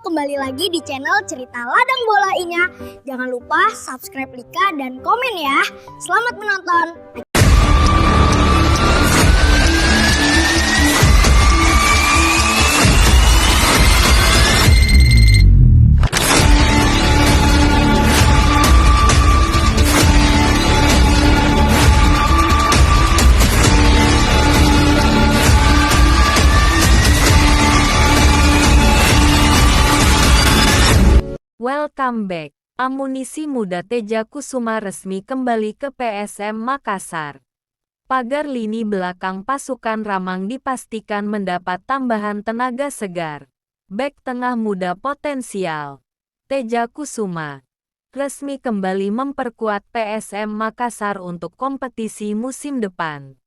kembali lagi di channel Cerita Ladang Bola Inya. Jangan lupa subscribe Lika dan komen ya. Selamat menonton. Welcome back. Amunisi muda Teja Kusuma resmi kembali ke PSM Makassar. Pagar lini belakang pasukan Ramang dipastikan mendapat tambahan tenaga segar. Bek tengah muda potensial, Teja Kusuma, resmi kembali memperkuat PSM Makassar untuk kompetisi musim depan.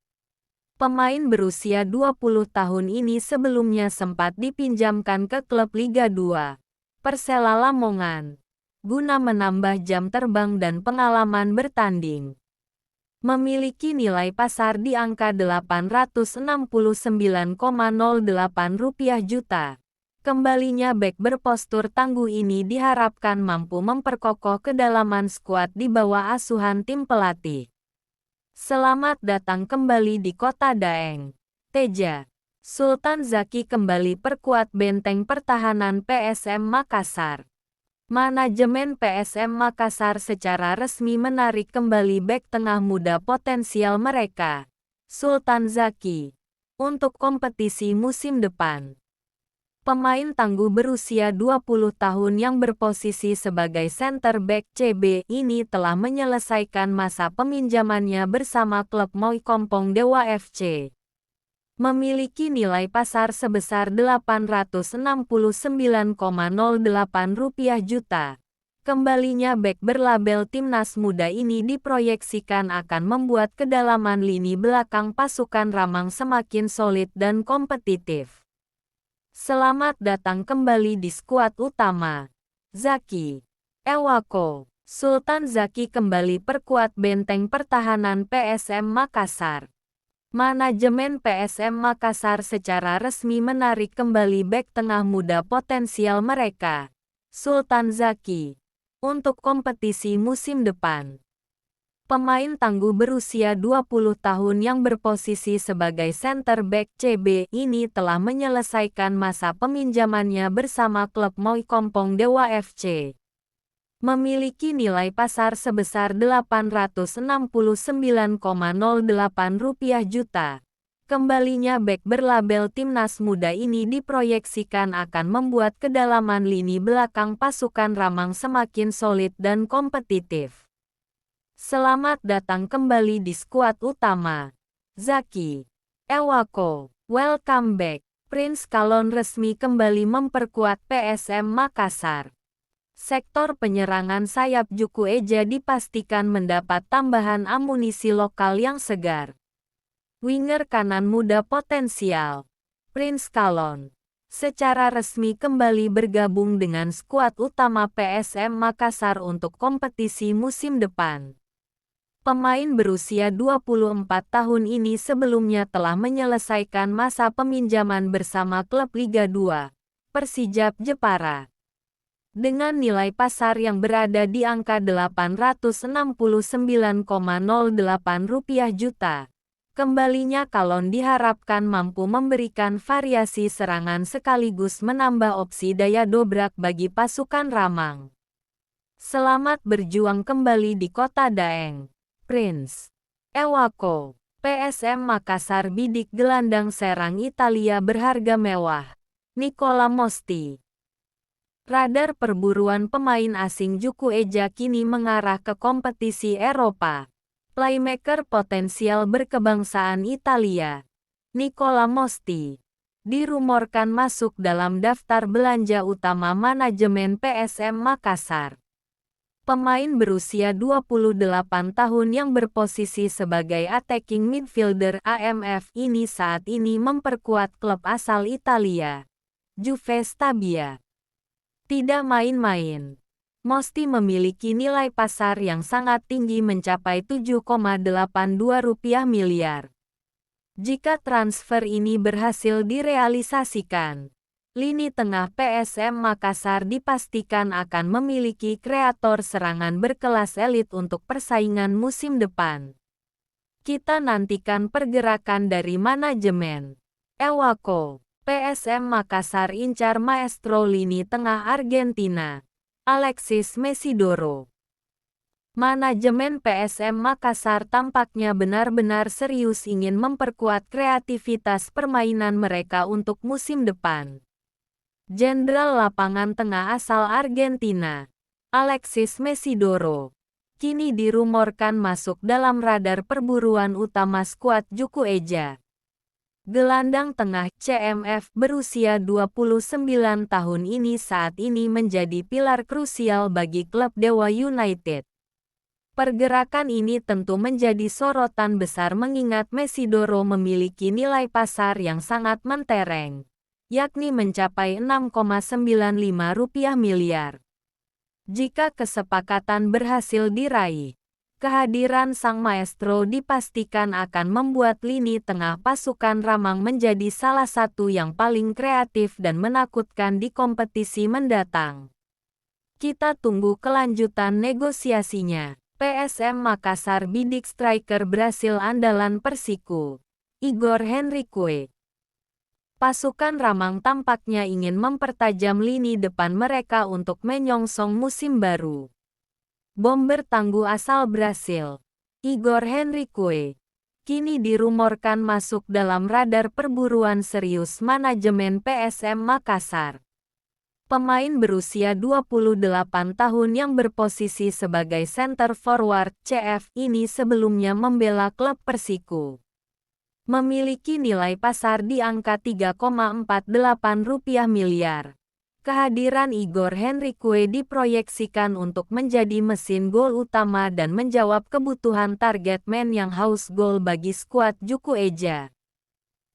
Pemain berusia 20 tahun ini sebelumnya sempat dipinjamkan ke klub Liga 2. Persela Lamongan, guna menambah jam terbang dan pengalaman bertanding. Memiliki nilai pasar di angka Rp869,08 juta. Kembalinya bek berpostur tangguh ini diharapkan mampu memperkokoh kedalaman skuad di bawah asuhan tim pelatih. Selamat datang kembali di Kota Daeng, Teja. Sultan Zaki kembali perkuat benteng pertahanan PSM Makassar. Manajemen PSM Makassar secara resmi menarik kembali bek tengah muda potensial mereka, Sultan Zaki, untuk kompetisi musim depan. Pemain tangguh berusia 20 tahun yang berposisi sebagai center back CB ini telah menyelesaikan masa peminjamannya bersama klub Moi Kompong Dewa FC. Memiliki nilai pasar sebesar Rp869,08 juta. Kembalinya bek berlabel timnas muda ini diproyeksikan akan membuat kedalaman lini belakang pasukan Ramang semakin solid dan kompetitif. Selamat datang kembali di skuad utama. Zaki, Ewako, Sultan Zaki kembali perkuat benteng pertahanan PSM Makassar. Manajemen PSM Makassar secara resmi menarik kembali bek tengah muda potensial mereka, Sultan Zaki, untuk kompetisi musim depan. Pemain tangguh berusia 20 tahun yang berposisi sebagai center back CB ini telah menyelesaikan masa peminjamannya bersama klub Moi Kompong Dewa FC. Memiliki nilai pasar sebesar Rp869,08 juta. Kembalinya bek berlabel timnas muda ini diproyeksikan akan membuat kedalaman lini belakang pasukan Ramang semakin solid dan kompetitif. Selamat datang kembali di skuad utama. Zaki, Ewako, welcome back. Prince Kalon resmi kembali memperkuat PSM Makassar. Sektor penyerangan sayap Juku Eja dipastikan mendapat tambahan amunisi lokal yang segar. Winger kanan muda potensial, Prince Kalon, secara resmi kembali bergabung dengan skuad utama PSM Makassar untuk kompetisi musim depan. Pemain berusia 24 tahun ini sebelumnya telah menyelesaikan masa peminjaman bersama klub Liga 2, Persijap Jepara. Dengan nilai pasar yang berada di angka Rp869,08 juta. Kembalinya Kalon diharapkan mampu memberikan variasi serangan sekaligus menambah opsi daya dobrak bagi pasukan Ramang. Selamat berjuang kembali di Kota Daeng, Prince. Ewako, PSM Makassar bidik gelandang serang Italia berharga mewah, Nicola Mosti. Radar perburuan pemain asing Juku Eja kini mengarah ke kompetisi Eropa. Playmaker potensial berkebangsaan Italia, Nicola Mosti, dirumorkan masuk dalam daftar belanja utama manajemen PSM Makassar. Pemain berusia 28 tahun yang berposisi sebagai attacking midfielder AMF ini saat ini memperkuat klub asal Italia, Juve Stabia. Tidak main-main. Mosti memiliki nilai pasar yang sangat tinggi mencapai Rp7,82 miliar. Jika transfer ini berhasil direalisasikan, Lini tengah PSM Makassar dipastikan akan memiliki kreator serangan berkelas elit untuk persaingan musim depan. Kita nantikan pergerakan dari manajemen. Ewako, PSM Makassar incar maestro lini tengah Argentina, Alexis Mesidoro. Manajemen PSM Makassar tampaknya benar-benar serius ingin memperkuat kreativitas permainan mereka untuk musim depan. Jenderal lapangan tengah asal Argentina, Alexis Mesidoro, kini dirumorkan masuk dalam radar perburuan utama skuad Juku Eja. Gelandang tengah CMF berusia 29 tahun ini saat ini menjadi pilar krusial bagi klub Dewa United. Pergerakan ini tentu menjadi sorotan besar mengingat Mesidoro memiliki nilai pasar yang sangat mentereng, yakni mencapai Rp6,95 miliar. Jika kesepakatan berhasil diraih, kehadiran sang maestro dipastikan akan membuat lini tengah pasukan Ramang menjadi salah satu yang paling kreatif dan menakutkan di kompetisi mendatang. Kita tunggu kelanjutan negosiasinya. PSM Makassar bidik striker Brasil andalan Persiku, Igor Henrique. Pasukan Ramang tampaknya ingin mempertajam lini depan mereka untuk menyongsong musim baru. Bomber tangguh asal Brasil, Igor Henrique, kini dirumorkan masuk dalam radar perburuan serius manajemen PSM Makassar. Pemain berusia 28 tahun yang berposisi sebagai center forward CF ini sebelumnya membela klub Persiku. Memiliki nilai pasar di angka Rp3,48 miliar. Kehadiran Igor Henrique diproyeksikan untuk menjadi mesin gol utama dan menjawab kebutuhan target man yang haus gol bagi skuad Juku Eja.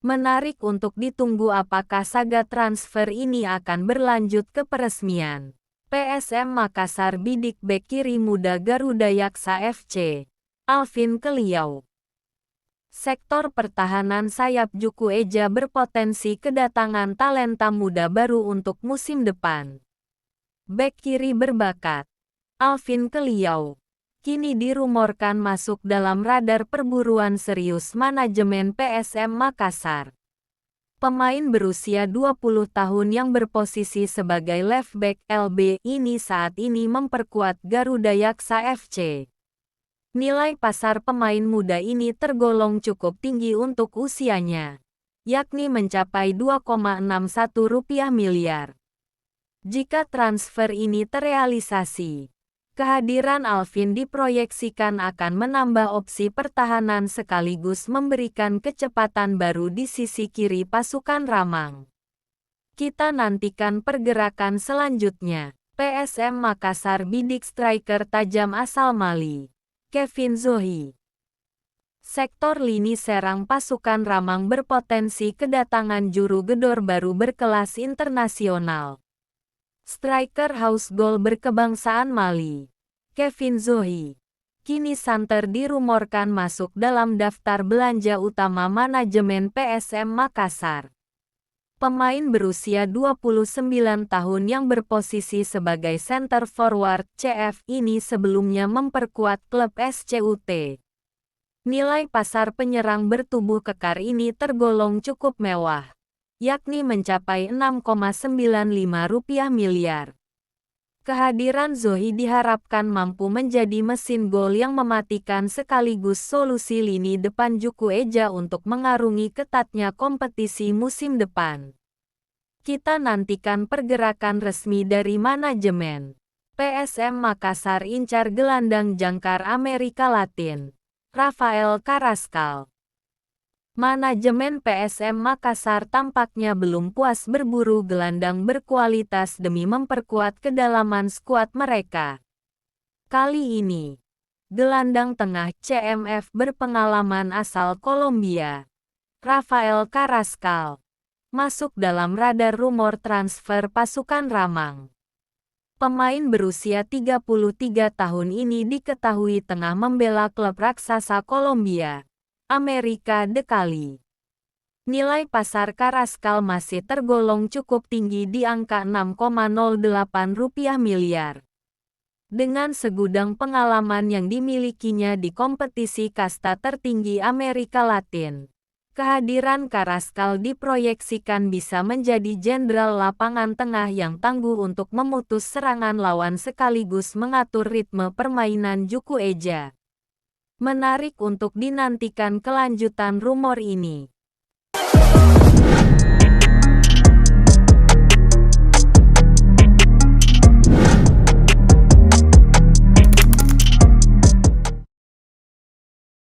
Menarik untuk ditunggu apakah saga transfer ini akan berlanjut ke peresmian. PSM Makassar bidik bek kiri muda Garuda Yaksa FC, Alvin Keliau. Sektor pertahanan sayap Juku Eja berpotensi kedatangan talenta muda baru untuk musim depan. Bek kiri berbakat, Alvin Keliau, kini dirumorkan masuk dalam radar perburuan serius manajemen PSM Makassar. Pemain berusia 20 tahun yang berposisi sebagai left back LB ini saat ini memperkuat Garuda Yaksa FC. Nilai pasar pemain muda ini tergolong cukup tinggi untuk usianya, yakni mencapai Rp2,61 miliar. Jika transfer ini terrealisasi, kehadiran Alvin diproyeksikan akan menambah opsi pertahanan sekaligus memberikan kecepatan baru di sisi kiri pasukan Ramang. Kita nantikan pergerakan selanjutnya. PSM Makassar bidik striker tajam asal Mali, Kevin Zohi. Sektor lini serang pasukan Ramang berpotensi kedatangan juru gedor baru berkelas internasional. Striker haus gol berkebangsaan Mali, Kevin Zohi, kini santer dirumorkan masuk dalam daftar belanja utama manajemen PSM Makassar. Pemain berusia 29 tahun yang berposisi sebagai center forward CF ini sebelumnya memperkuat klub SCUT. Nilai pasar penyerang bertubuh kekar ini tergolong cukup mewah, yakni mencapai Rp6,95 miliar. Kehadiran Zohi diharapkan mampu menjadi mesin gol yang mematikan sekaligus solusi lini depan Juku Eja untuk mengarungi ketatnya kompetisi musim depan. Kita nantikan pergerakan resmi dari manajemen. PSM Makassar incar gelandang jangkar Amerika Latin, Rafael Carrascal. Manajemen PSM Makassar tampaknya belum puas berburu gelandang berkualitas demi memperkuat kedalaman skuad mereka. Kali ini, gelandang tengah CMF berpengalaman asal Kolombia, Rafael Carrascal, masuk dalam radar rumor transfer pasukan Ramang. Pemain berusia 33 tahun ini diketahui tengah membela klub raksasa Kolombia, América de Cali. Nilai pasar Carrascal masih tergolong cukup tinggi di angka Rp6,08 miliar. Dengan segudang pengalaman yang dimilikinya di kompetisi kasta tertinggi Amerika Latin, kehadiran Carrascal diproyeksikan bisa menjadi jenderal lapangan tengah yang tangguh untuk memutus serangan lawan sekaligus mengatur ritme permainan Juku Eja. Menarik untuk dinantikan kelanjutan rumor ini.